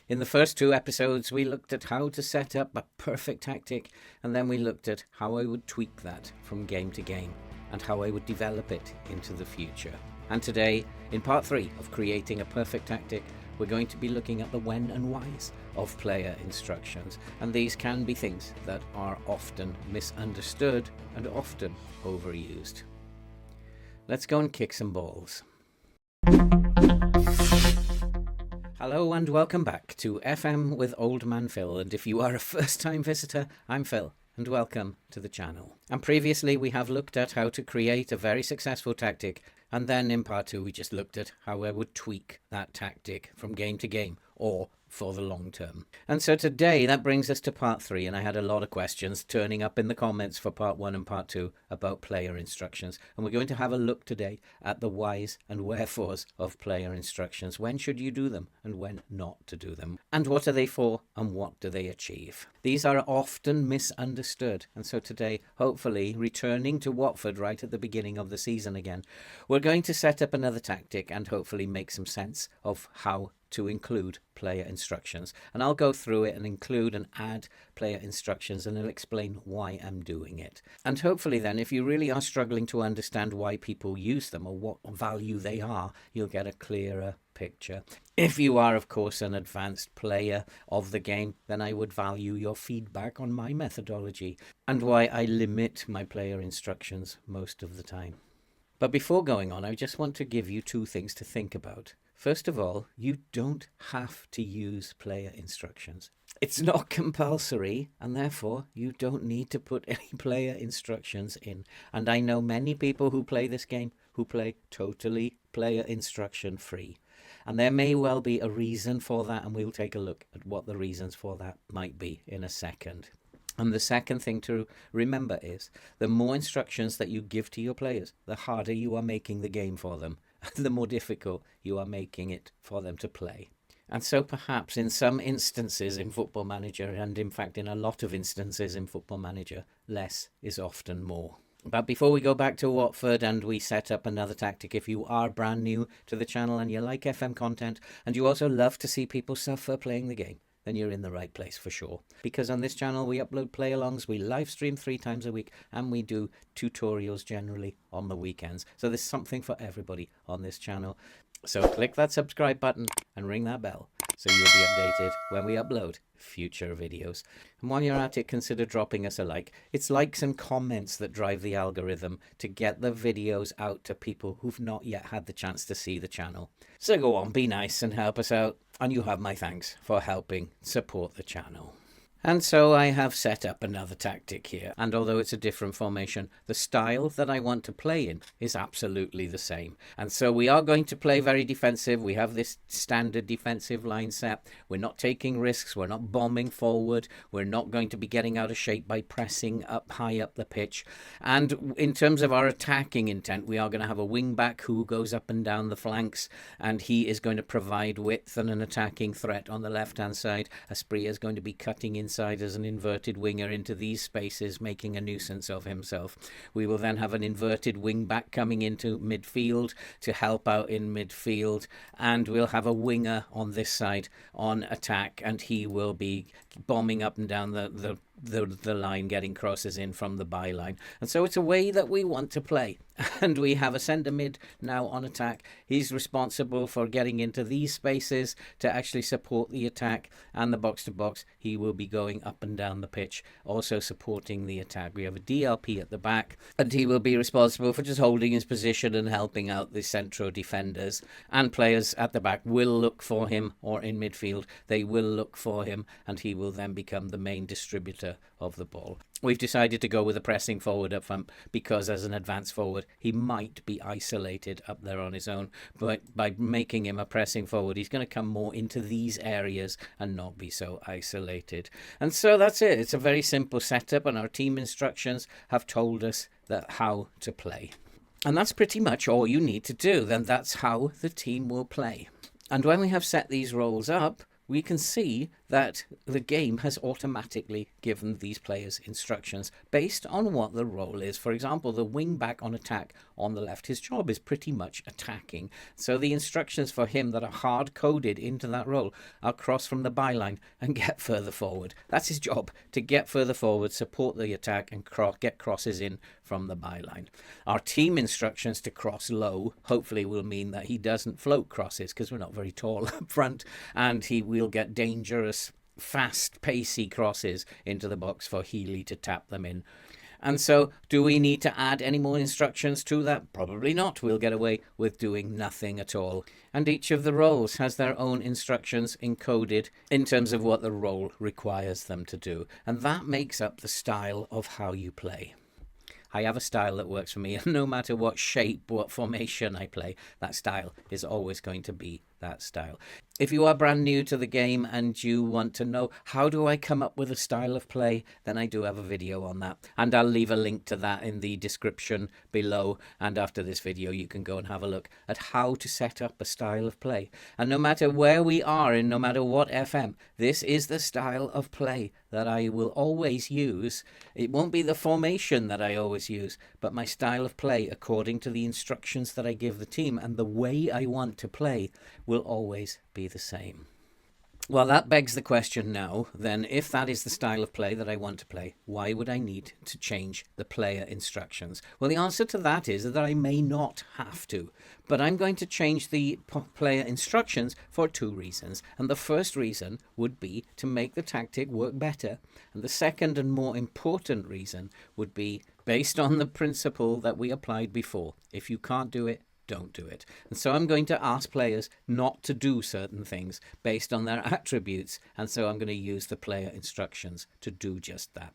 In the first two episodes, we looked at how to set up a perfect tactic, and then we looked at how I would tweak that from game to game, and how I would develop it into the future. And today, in part 3 of creating a perfect tactic, we're going to be looking at the when and whys of player instructions, and these can be things that are often misunderstood and often overused. Let's go and kick some balls. Hello and welcome back to FM with Old Man Phil, and if you are a first-time visitor, I'm Phil, and welcome to the channel. And previously we have looked at how to create a very successful tactic, and then in part 2 we just looked at how I would tweak that tactic from game to game, or for the long term. And so today that brings us to part 3, and I had a lot of questions turning up in the comments for part 1 and part 2 about player instructions, and we're going to have a look today at the whys and wherefores of player instructions. When should you do them and when not to do them, and what are they for and what do they achieve? These are often misunderstood, and so today, hopefully returning to Watford right at the beginning of the season again, we're going to set up another tactic and hopefully make some sense of how to include player instructions. And I'll go through it and include and add player instructions, and I'll explain why I'm doing it. And hopefully then, if you really are struggling to understand why people use them or what value they are, you'll get a clearer picture. If you are, of course, an advanced player of the game, then I would value your feedback on my methodology and why I limit my player instructions most of the time. But before going on, I just want to give you two things to think about. First of all, you don't have to use player instructions. It's not compulsory, and therefore you don't need to put any player instructions in. And I know many people who play this game who play totally player instruction free. And there may well be a reason for that, and we'll take a look at what the reasons for that might be in a second. And the second thing to remember is the more instructions that you give to your players, the harder you are making the game for them, the more difficult you are making it for them to play. And so perhaps in some instances in Football Manager, and in fact in a lot of instances in Football Manager, less is often more. But before we go back to Watford and we set up another tactic, if you are brand new to the channel and you like FM content and you also love to see people suffer playing the game, then you're in the right place for sure. Because on this channel we upload play-alongs, we live stream 3 times a week, and we do tutorials generally on the weekends. So there's something for everybody on this channel. So click that subscribe button and ring that bell so you'll be updated when we upload future videos. And while you're at it, consider dropping us a like. It's likes and comments that drive the algorithm to get the videos out to people who've not yet had the chance to see the channel. So go on, be nice and help us out, and you have my thanks for helping support the channel. And so I have set up another tactic here, and although it's a different formation, the style that I want to play in is absolutely the same. And so we are going to play very defensive. We have this standard defensive line set. We're not taking risks. We're not bombing forward. We're not going to be getting out of shape by pressing up high up the pitch. And in terms of our attacking intent, we are going to have a wing back who goes up and down the flanks, and he is going to provide width and an attacking threat on the left-hand side. Asprilla is going to be cutting inside as an inverted winger into these spaces, making a nuisance of himself. We will then have an inverted wing back coming into midfield to help out in midfield, and we'll have a winger on this side on attack, and he will be bombing up and down the line, getting crosses in from the byline. And so it's a way that we want to play. And we have a centre mid now on attack. He's responsible for getting into these spaces to actually support the attack, and the box to box he will be going up and down the pitch, also supporting the attack. We have a DLP at the back, and he will be responsible for just holding his position and helping out the central defenders. And players at the back will look for him, or in midfield they will look for him, and he will then become the main distributor of the ball. We've decided to go with a pressing forward up front because as an advanced forward he might be isolated up there on his own, but by making him a pressing forward he's going to come more into these areas and not be so isolated. And so that's it. It's a very simple setup, and our team instructions have told us that how to play. And that's pretty much all you need to do. Then that's how the team will play. And when we have set these roles up, we can see that the game has automatically given these players instructions based on what the role is. For example, the wing back on attack on the left, his job is pretty much attacking. So the instructions for him that are hard coded into that role are cross from the byline and get further forward. That's his job, to get further forward, support the attack, and get crosses in from the byline. Our team instructions to cross low hopefully will mean that he doesn't float crosses, because we're not very tall up front, and he will get dangerous, fast, pacey crosses into the box for Healy to tap them in. And so, do we need to add any more instructions to that? Probably not. We'll get away with doing nothing at all. And each of the roles has their own instructions encoded in terms of what the role requires them to do. And that makes up the style of how you play. I have a style that works for me, and no matter what shape, what formation I play, that style is always going to be that style. If you are brand new to the game and you want to know how do I come up with a style of play, then I do have a video on that, and I'll leave a link to that in the description below. And after this video you can go and have a look at how to set up a style of play. And no matter where we are in, no matter what FM, this is the style of play that I will always use. It won't be the formation that I always use, but my style of play according to the instructions that I give the team and the way I want to play will always be the same. Well, that begs the question now, then, if that is the style of play that I want to play, why would I need to change the player instructions? Well, the answer to that is that I may not have to, but I'm going to change the player instructions for two reasons. And the first reason would be to make the tactic work better. And the second and more important reason would be based on the principle that we applied before. If you can't do it, don't do it. And so I'm going to ask players not to do certain things based on their attributes, and so I'm going to use the player instructions to do just that.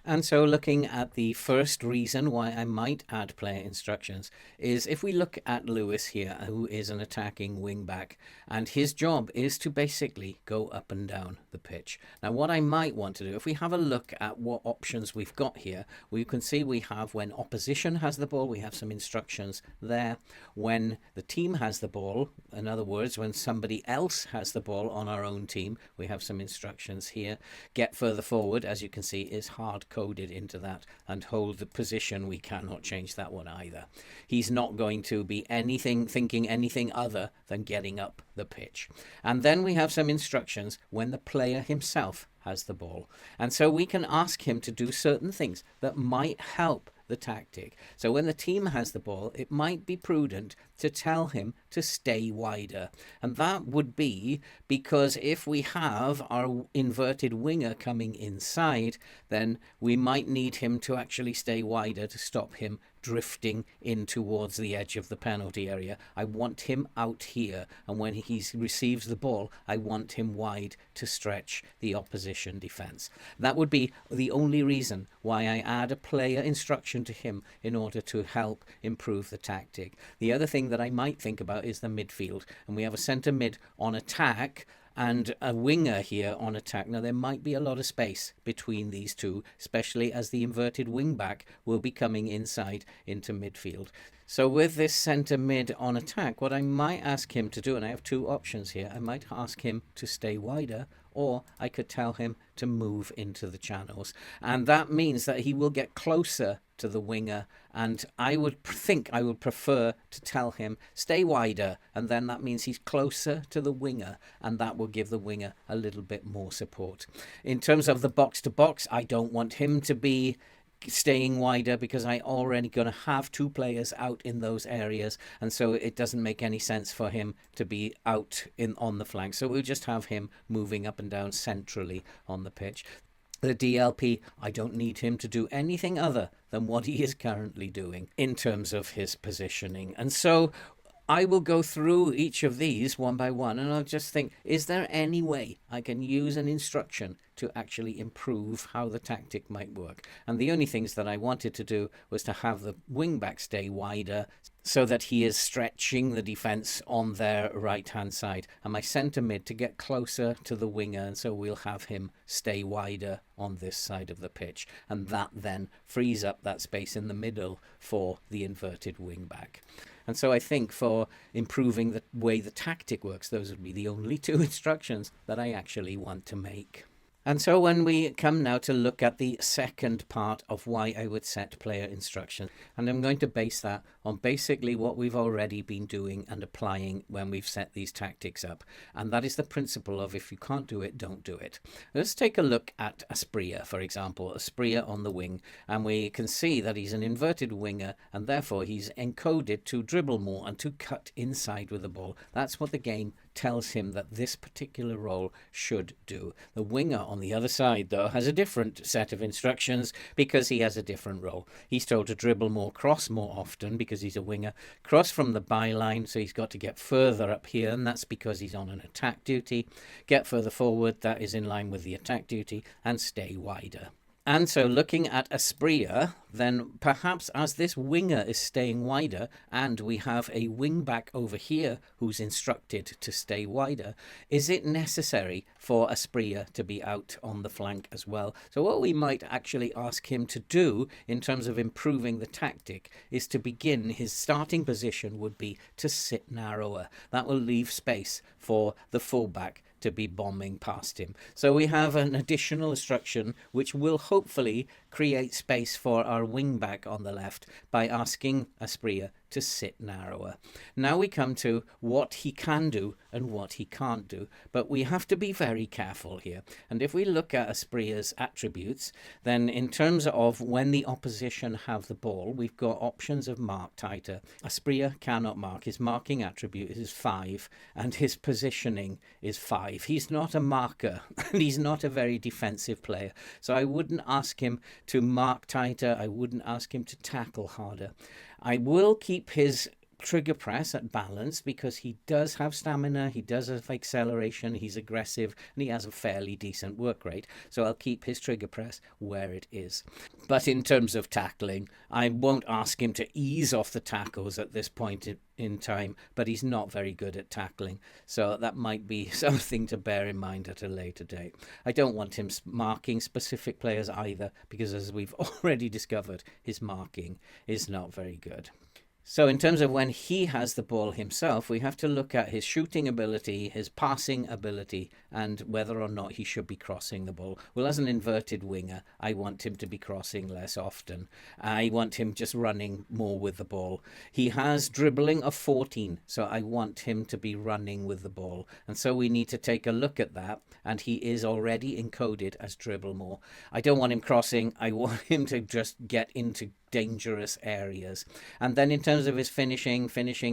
And so looking at the first reason why I might add player instructions is if we look at Lewis here, who is an attacking wing back, and his job is to basically go up and down the pitch. Now what I might want to do, if we have a look at what options we've got here, we can see we have when opposition has the ball, we have some instructions there. When the team has the ball, in other words, when somebody else has the ball on our own team, we have some instructions here. Get further forward, as you can see, is hard coded into that, and hold the position, we cannot change that one either. He's not going to be thinking anything other than getting up the pitch. And then we have some instructions when the player himself has the ball, and so we can ask him to do certain things that might help the tactic. So when the team has the ball, it might be prudent to tell him to stay wider. And that would be because if we have our inverted winger coming inside, then we might need him to actually stay wider to stop him drifting in towards the edge of the penalty area. I want him out here, and when he receives the ball, I want him wide to stretch the opposition defense. That would be the only reason why I add a player instruction to him in order to help improve the tactic. The other thing that I might think about is the midfield, and we have a centre mid on attack and a winger here on attack. Now there might be a lot of space between these two, especially as the inverted wing back will be coming inside into midfield. So with this centre mid on attack, what I might ask him to do, and I have two options here, I might ask him to stay wider, or I could tell him to move into the channels. And that means that he will get closer to the winger, and I would prefer to tell him stay wider, and then that means he's closer to the winger, and that will give the winger a little bit more support. In terms of the box to box, I don't want him to be staying wider because I already going to have two players out in those areas, and so it doesn't make any sense for him to be out on the flank. So we'll just have him moving up and down centrally on the pitch. The DLP, I don't need him to do anything other than what he is currently doing in terms of his positioning. And so I will go through each of these one by one, and I'll just think, is there any way I can use an instruction to actually improve how the tactic might work? And the only things that I wanted to do was to have the wing-back stay wider so that he is stretching the defence on their right-hand side, and my centre mid to get closer to the winger, and so we'll have him stay wider on this side of the pitch, and that then frees up that space in the middle for the inverted wing-back. And so I think for improving the way the tactic works, those would be the only two instructions that I actually want to make. And so when we come now to look at the second part of why I would set player instructions, and I'm going to base that on basically what we've already been doing and applying when we've set these tactics up. And that is the principle of if you can't do it, don't do it. Let's take a look at Asprilla, for example, Asprilla on the wing, and we can see that he's an inverted winger, and therefore he's encoded to dribble more and to cut inside with the ball. That's what the game tells him that this particular role should do. The winger on the other side, though, has a different set of instructions because he has a different role. He's told to dribble more, cross more often because he's a winger, cross from the byline, so he's got to get further up here, and that's because he's on an attack duty, get further forward, that is in line with the attack duty, and stay wider. And so looking at Asprilla, then perhaps as this winger is staying wider and we have a wing back over here who's instructed to stay wider, is it necessary for Asprilla to be out on the flank as well? So what we might actually ask him to do in terms of improving the tactic is to begin, his starting position would be to sit narrower. That will leave space for the fullback to be bombing past him. So we have an additional instruction which will hopefully create space for our wing back on the left by asking Asprilla to sit narrower. Now we come to what he can do and what he can't do, but we have to be very careful here. And if we look at Asprilla's attributes, then in terms of when the opposition have the ball, we've got options of mark tighter. Asprilla cannot mark. His marking attribute is 5 and his positioning is 5. He's not a marker and he's not a very defensive player. So I wouldn't ask him to mark tighter. I wouldn't ask him to tackle harder. I will keep his trigger press at balance because he does have stamina, he does have acceleration, he's aggressive, and he has a fairly decent work rate. So I'll keep his trigger press where it is. But in terms of tackling, I won't ask him to ease off the tackles at this point in time, but he's not very good at tackling. So that might be something to bear in mind at a later date. I don't want him marking specific players either, because as we've already discovered, his marking is not very good. So in terms of when he has the ball himself, we have to look at his shooting ability, his passing ability, and whether or not he should be crossing the ball. Well, as an inverted winger, I want him to be crossing less often. I want him just running more with the ball. He has dribbling of 14, so I want him to be running with the ball. And so we need to take a look at that, and he is already encoded as dribble more. I don't want him crossing. I want him to just get into dangerous areas. And then in terms of his finishing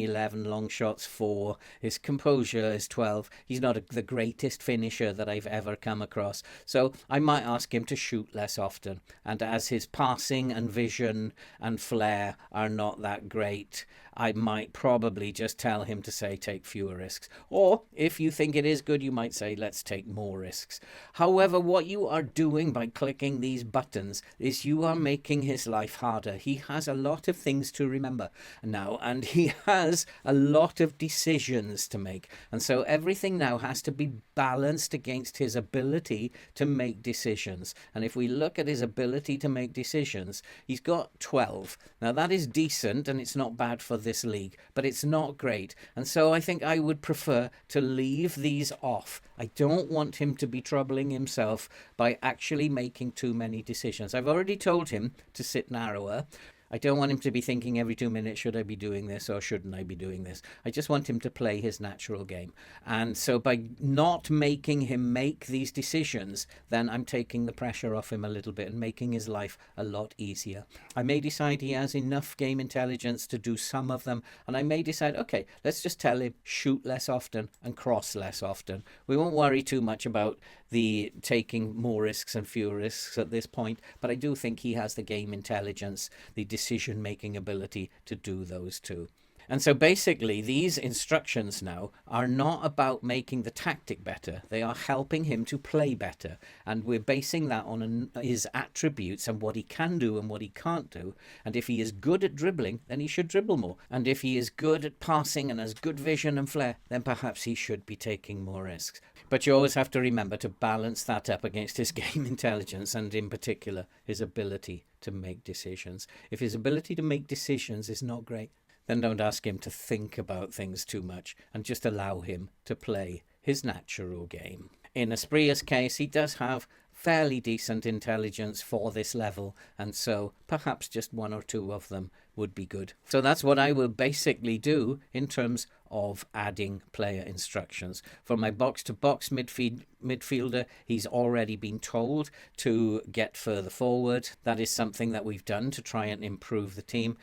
11, long shots 4, his composure is 12. He's not the greatest finisher that I've ever come across, so I might ask him to shoot less often. And as his passing and vision and flair are not that great, I might probably just tell him to say take fewer risks. Or if you think it is good, you might say let's take more risks. However, what you are doing by clicking these buttons is you are making his life harder. He has a lot of things to remember now, and he has a lot of decisions to make. And so everything now has to be balanced against his ability to make decisions. And if we look at his ability to make decisions, he's got 12. Now that is decent, and it's not bad for this league, but it's not great. And so I think I would prefer to leave these off. I don't want him to be troubling himself by actually making too many decisions. I've already told him to sit narrower. I don't want him to be thinking every 2 minutes, should I be doing this or shouldn't I be doing this? I just want him to play his natural game. And so by not making him make these decisions, then I'm taking the pressure off him a little bit and making his life a lot easier. I may decide he has enough game intelligence to do some of them, and I may decide, okay, let's just tell him shoot less often and cross less often. We won't worry too much about the taking more risks and fewer risks at this point, but I do think he has the game intelligence, the decision-making ability to do those two. And so basically these instructions now are not about making the tactic better. They are helping him to play better. And we're basing that on his attributes and what he can do and what he can't do. And if he is good at dribbling, then he should dribble more. And if he is good at passing and has good vision and flair, then perhaps he should be taking more risks. But you always have to remember to balance that up against his game intelligence and in particular his ability to make decisions. If his ability to make decisions is not great, then don't ask him to think about things too much and just allow him to play his natural game. In Aspria's case, he does have fairly decent intelligence for this level, and so perhaps just one or two of them would be good. So that's what I will basically do in terms of adding player instructions. For my box-to-box midfielder, he's already been told to get further forward. That is something that we've done to try and improve the team.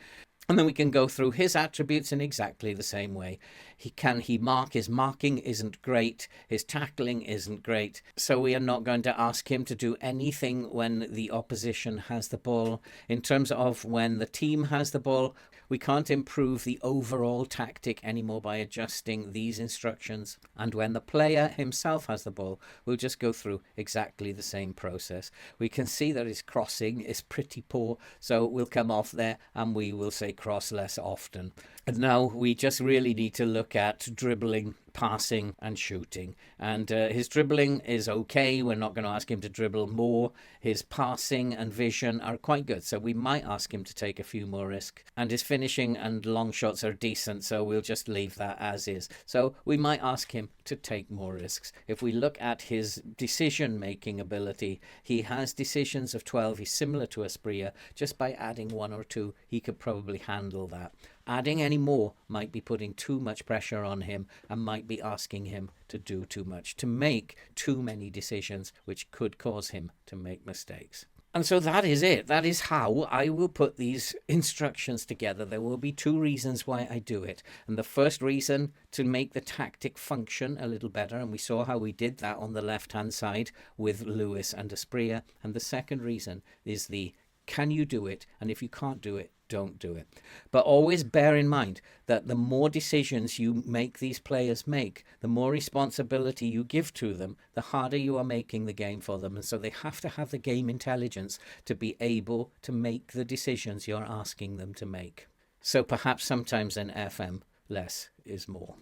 And then we can go through his attributes in exactly the same way. He mark? His marking isn't great. His tackling isn't great. So we are not going to ask him to do anything when the opposition has the ball. In terms of when the team has the ball, we can't improve the overall tactic anymore by adjusting these instructions. And when the player himself has the ball, we'll just go through exactly the same process. We can see that his crossing is pretty poor, so we'll come off there and we will say cross less often. And now we just really need to look at dribbling, passing and shooting. And his dribbling is okay. We're not going to ask him to dribble more. His passing and vision are quite good, so we might ask him to take a few more risks. And his finishing and long shots are decent, so we'll just leave that as is. So we might ask him to take more risks. If we look at his decision-making ability, he has decisions of 12. He's similar to Aspria. Just by adding one or two, he could probably handle that. Adding any more might be putting too much pressure on him and might be asking him to do too much, to make too many decisions, which could cause him to make mistakes. And so that is it. That is how I will put these instructions together. There will be two reasons why I do it. And the first reason, to make the tactic function a little better. And we saw how we did that on the left-hand side with Lewis and Aspria. And the second reason is the can you do it? And if you can't do it, don't do it. But always bear in mind that the more decisions you make these players make, the more responsibility you give to them, the harder you are making the game for them. And so they have to have the game intelligence to be able to make the decisions you're asking them to make. So perhaps sometimes in FM, less is more.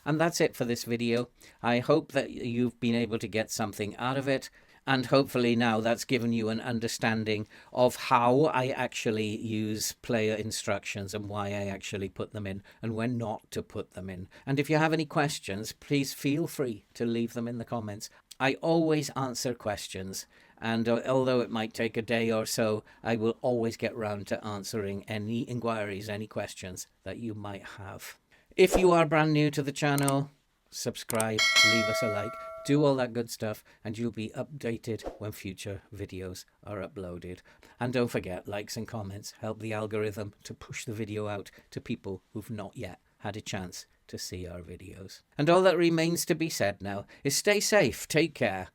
And that's it for this video. I hope that you've been able to get something out of it. And hopefully now that's given you an understanding of how I actually use player instructions and why I actually put them in and when not to put them in. And if you have any questions, please feel free to leave them in the comments. I always answer questions, and although it might take a day or so, I will always get round to answering any inquiries, any questions that you might have. If you are brand new to the channel, subscribe, leave us a like. Do all that good stuff and you'll be updated when future videos are uploaded. And don't forget, likes and comments help the algorithm to push the video out to people who've not yet had a chance to see our videos. And all that remains to be said now is stay safe, take care,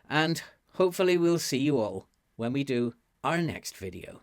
and hopefully we'll see you all when we do our next video.